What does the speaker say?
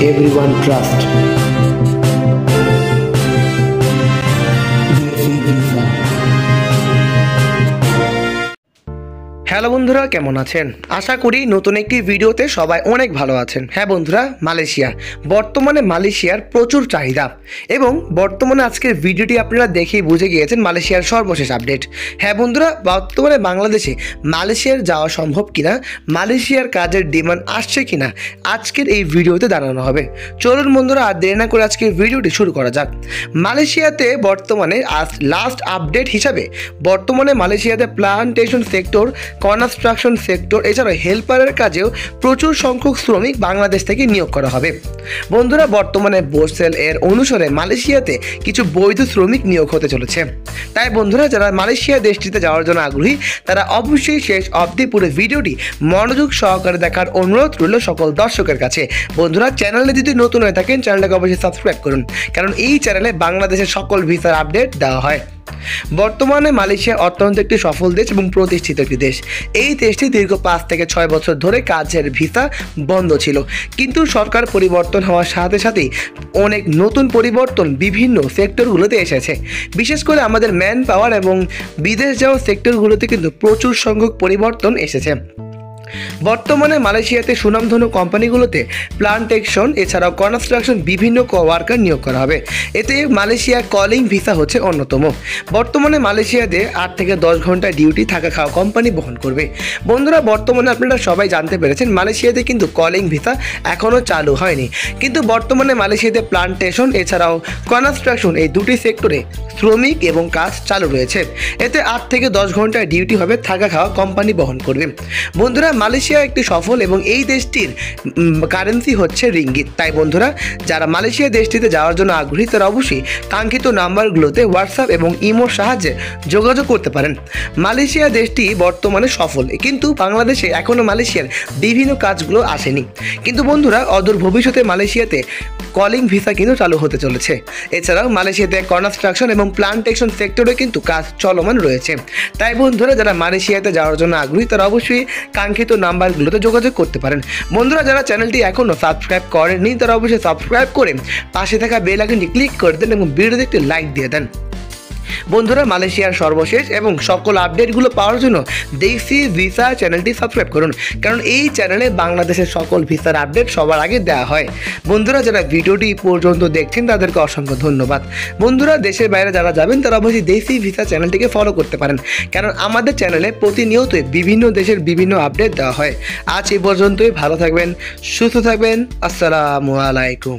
everyone trust. Hello বন্ধুরা, কেমন আছেন? আশা করি নতুন একটি ভিডিওতে সবাই অনেক ভালো আছেন। হ্যাঁ বন্ধুরা, বর্তমানে মালয়েশিয়ার প্রচুর চাহিদা এবং বর্তমানে আজকের ভিডিওটি আপনারা দেখেই বুঝে গিয়েছেন মালয়েশিয়ার সর্বশেষ আপডেট। হ্যাঁ বন্ধুরা, বর্তমানে বাংলাদেশে মালয়েশিয়ার যাওয়া সম্ভব কিনা, মালয়েশিয়ার কাজের ডিমান্ড আসছে কিনা, আজকের এই ভিডিওতে জানানো হবে। চলুন বন্ধুরা, আর দেরি না করে আজকের ভিডিওটি শুরু করা যাক। মালয়েশিয়াতে বর্তমানে লাস্ট আপডেট হিসাবে বর্তমানে মালয়েশিয়াতে প্লান্টেশন সেক্টর, কনস্ট্রাকশন সেক্টর এছাড়াও হেল্পারের কাজেও প্রচুর সংখ্যক শ্রমিক বাংলাদেশ থেকে নিয়োগ করা হবে। বন্ধুরা, বর্তমানে বোর্সেল এর অনুসারে মালয়েশিয়াতে কিছু বৈধ শ্রমিক নিয়োগ হতে চলেছে। তাই বন্ধুরা, যারা মালয়েশিয়া দেশটিতে যাওয়ার জন্য আগ্রহী তারা অবশ্যই শেষ অবধি পুরো ভিডিওটি মনোযোগ সহকারে দেখার অনুরোধ রইল সকল দর্শকের কাছে। বন্ধুরা, চ্যানেলে যদি নতুন হয়ে থাকেন চ্যানেলটাকে অবশ্যই সাবস্ক্রাইব করুন, কারণ এই চ্যানেলে বাংলাদেশের সকল ভিসার আপডেট দেওয়া হয়। বর্তমানে মালয়েশিয়া অত্যন্ত একটি সফল দেশ এবং প্রতিষ্ঠিত একটি দেশ। এই দেশটি দীর্ঘ 5 থেকে 6 বছর ধরে কাজের ভিসা বন্ধ ছিল, কিন্তু সরকার পরিবর্তন হওয়ার সাথে সাথেই অনেক নতুন পরিবর্তন বিভিন্ন সেক্টরগুলোতে এসেছে। বিশেষ করে আমাদের ম্যান পাওয়ার এবং বিদেশ যাওয়া সেক্টরগুলোতে কিন্তু প্রচুর সংখ্যক পরিবর্তন এসেছে। বর্তমানে মালয়েশিয়াতে সুনামধন্য কোম্পানিগুলোতে প্লান্টেশন এছাড়াও কনস্ট্রাকশন বিভিন্ন ওয়ার্কার নিয়োগ করা হবে। এতে মালয়েশিয়া কলিং ভিসা হচ্ছে অন্যতম। বর্তমানে মালয়েশিয়াতে 8 থেকে 10 ঘন্টা ডিউটি থাকা খাওয়া কোম্পানি বহন করবে। বন্ধুরা, বর্তমানে আপনারা সবাই জানতে পেরেছেন মালয়েশিয়াতে কিন্তু কলিং ভিসা এখনও চালু হয়নি, কিন্তু বর্তমানে মালয়েশিয়াতে প্লান্টেশন এছাড়াও কনস্ট্রাকশন এই দুটি সেক্টরে শ্রমিক এবং কাজ চালু রয়েছে। এতে 8 থেকে 10 ঘন্টা ডিউটি হবে, থাকা খাওয়া কোম্পানি বহন করবে। বন্ধুরা, মালয়েশিয়া একটি সফল এবং এই দেশটির কারেন্সি হচ্ছে রিঙ্গিত। তাই বন্ধুরা, যারা মালয়েশিয়া দেশটিতে যাওয়ার জন্য আগ্রহী তারা অবশ্যই কাঙ্ক্ষিত নাম্বারগুলোতে হোয়াটসঅ্যাপ এবং ইমোর সাহায্যে যোগাযোগ করতে পারেন। মালয়েশিয়া দেশটি বর্তমানে সফল, কিন্তু বাংলাদেশে এখনও মালয়েশিয়ার বিভিন্ন কাজগুলো আসেনি। কিন্তু বন্ধুরা, অদূর ভবিষ্যতে মালয়েশিয়াতে কলিং ভিসা কিন্তু চালু হতে চলেছে। এছাড়াও মালয়েশিয়াতে কনস্ট্রাকশন এবং প্লান্টেশন সেক্টরে কিন্তু কাজ চলমান রয়েছে। তাই বন্ধুরা, যারা মালয়েশিয়াতে যাওয়ার জন্য আগ্রহী তারা অবশ্যই কাঙ্ক্ষিত নাম্বারগুলোতে যোগাযোগ করতে পারেন। বন্ধুরা, যারা চ্যানেলটি এখনও সাবস্ক্রাইব করেননি তারা অবশ্যই সাবস্ক্রাইব করে পাশে থাকা বেল আইকনটি ক্লিক করে দেন এবং ভিডিওতে একটি লাইক দিয়ে দেন। বন্ধুরা, মালয়েশিয়ার সর্বশেষ এবং সকল আপডেটগুলো পাওয়ার জন্য দেশি ভিসা চ্যানেলটি সাবস্ক্রাইব করুন, কারণ এই চ্যানেলে বাংলাদেশের সকল ভিসার আপডেট সবার আগে দেওয়া হয়। বন্ধুরা, যারা ভিডিওটি পর্যন্ত দেখছেন তাদেরকে অসংখ্য ধন্যবাদ। বন্ধুরা, দেশের বাইরে যারা যাবেন তারা অবশ্যই দেশি ভিসা চ্যানেলটিকে ফলো করতে পারেন, কারণ আমাদের চ্যানেলে প্রতিনিয়তই বিভিন্ন দেশের বিভিন্ন আপডেট দেওয়া হয়। আজ এই পর্যন্তই। ভালো থাকবেন, সুস্থ থাকবেন। আসসালামু আলাইকুম।